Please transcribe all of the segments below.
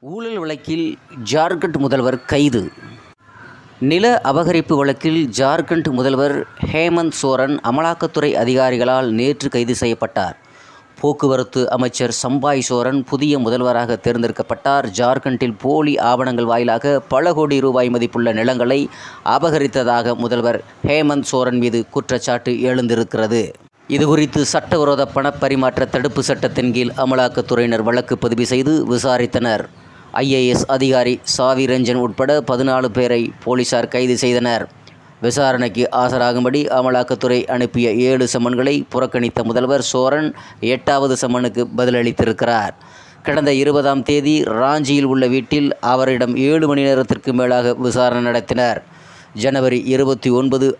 ஊழல் வழக்கில் ஜார்க்கண்ட் முதல்வர் கைது. நில அபகரிப்பு வழக்கில் ஜார்க்கண்ட் முதல்வர் ஹேமந்த் சோரன் அமலாக்கத்துறை அதிகாரிகளால் நேற்று கைது செய்யப்பட்டார். போக்குவரத்து அமைச்சர் சம்பாய் சோரன் புதிய முதல்வராக தேர்ந்தெடுக்கப்பட்டார். ஜார்க்கண்டில் போலி ஆவணங்கள் வாயிலாக பல கோடி ரூபாய் மதிப்புள்ள நிலங்களை அபகரித்ததாக முதல்வர் ஹேமந்த் சோரன் மீது குற்றச்சாட்டு எழுந்திருக்கிறது. இதுகுறித்து சட்டவிரோத பணப்பரிமாற்ற தடுப்பு சட்டத்தின் கீழ் அமலாக்கத்துறையினர் வழக்கு பதிவு செய்து விசாரித்தனர். IAS அதிகாரி சாவி ரஞ்சன் உட்பட 14 பேரை போலீசார் கைது செய்தனர். விசாரணைக்கு ஆஜராகும்படி அமலாக்கத்துறை அனுப்பிய 7 சம்மன்களை புறக்கணித்த முதல்வர் சோரன் 8வது சம்மனுக்கு பதிலளித்திருக்கிறார். கடந்த 20ஆம் தேதி ராஞ்சியில் உள்ள வீட்டில் அவரிடம் 7 மணி நேரத்திற்கு மேலாக விசாரணை நடத்தினர். ஜனவரி 29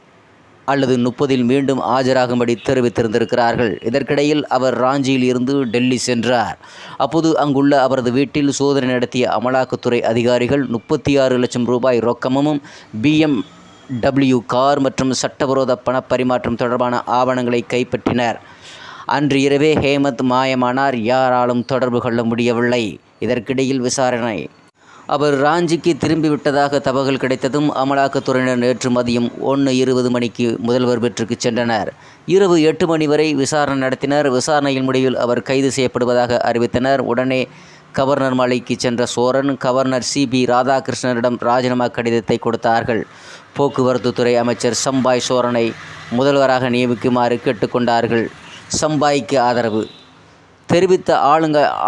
அல்லது 30இல் மீண்டும் ஆஜராகும்படி தெரிவித்திருந்திருக்கிறார்கள். இதற்கிடையில் அவர் ராஞ்சியில் இருந்து டெல்லி சென்றார். அப்போது அங்குள்ள அவரது வீட்டில் சோதனை நடத்திய அமலாக்கத்துறை அதிகாரிகள் 36 லட்சம் ரூபாய் ரொக்கமும் BMW கார் மற்றும் சட்டவிரோத பணப்பரிமாற்றம் தொடர்பான ஆவணங்களை கைப்பற்றினர். அன்று இரவே ஹேமந்த் மாயமானார். யாராலும் தொடர்பு கொள்ள முடியவில்லை. இதற்கிடையில் விசாரணை. அவர் ராஞ்சிக்கு திரும்பிவிட்டதாக தகவல் கிடைத்ததும் அமலாக்கத்துறையினர் நேற்று மதியம் 1:20 மணிக்கு முதல்வர் வீட்டிற்கு சென்றனர். இரவு 8 மணி வரை விசாரணை நடத்தினர். விசாரணையின் முடிவில் அவர் கைது செய்யப்படுவதாக அறிவித்தனர். உடனே கவர்னர் மாளிகைக்கு சென்ற சோரன் கவர்னர் CP ராதாகிருஷ்ணனிடம் ராஜினாமா கடிதத்தை கொடுத்தார்கள். போக்குவரத்து துறை அமைச்சர் சம்பாய் சோரனை முதல்வராக நியமிக்குமாறு கேட்டுக்கொண்டார்கள். சம்பாய்க்கு ஆதரவு தெரிவித்த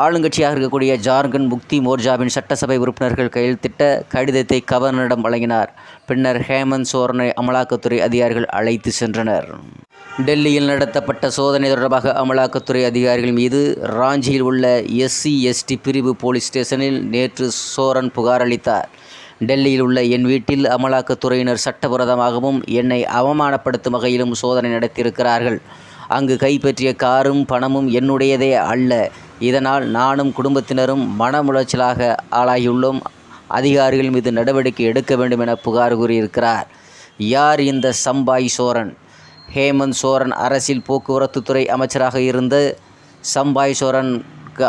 ஆளுங்கட்சியாக இருக்கக்கூடிய ஜார்க்கண்ட் முக்தி மோர்ச்சாவின் சட்டசபை உறுப்பினர்கள் கையெழுத்திட்ட கடிதத்தை கவர்னரிடம் வழங்கினார். பின்னர் ஹேமந்த் சோரனை அமலாக்கத்துறை அதிகாரிகள் அழைத்து சென்றனர். டெல்லியில் நடத்தப்பட்ட சோதனை தொடர்பாக அமலாக்கத்துறை அதிகாரிகள் மீது ராஞ்சியில் உள்ள SC/ST பிரிவு போலீஸ் ஸ்டேஷனில் நேற்று சோரன் புகார் அளித்தார். டெல்லியில் உள்ள என் வீட்டில் அமலாக்கத்துறையினர் சட்டவிரோதமாகவும் என்னை அவமானப்படுத்தும் வகையிலும் சோதனை நடத்தியிருக்கிறார்கள். அங்கு கைப்பற்றிய காரும் பணமும் என்னுடையதே அல்ல. இதனால் நானும் குடும்பத்தினரும் மன உளைச்சலாக ஆளாகியுள்ளோம். அதிகாரிகள் மீது நடவடிக்கை எடுக்க வேண்டும் என புகார் கூறியிருக்கிறார். யார் இந்த சம்பாய் சோரன்? ஹேமந்த் சோரன் அரசில் போக்குவரத்துத்துறை அமைச்சராக இருந்த சம்பாய் சோரன்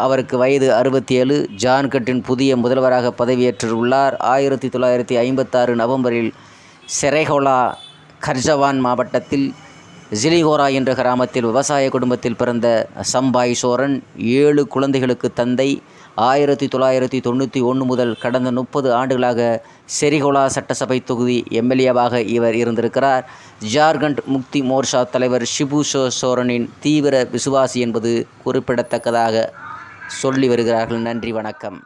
அவருக்கு வயது 67. ஜார்க்கண்டின் புதிய முதல்வராக பதவியேற்றுள்ளார். 1956 நவம்பரில் செரைகோலா கர்ஜவான் மாவட்டத்தில் ஜிலிகோரா என்ற கிராமத்தில் விவசாய குடும்பத்தில் பிறந்த சம்பாய் சோரன் 7 குழந்தைகளுக்கு தந்தை. 1991 முதல் கடந்த 30 ஆண்டுகளாக செரிகோலா சட்டசபை தொகுதி MLAவாக இவர் இருந்திருக்கிறார். ஜார்க்கண்ட் முக்தி மோர்ச்சா தலைவர் ஷிபு சோரனின் தீவிர விசுவாசி என்பது குறிப்பிடத்தக்கதாக சொல்லி வருகிறார்கள். நன்றி, வணக்கம்.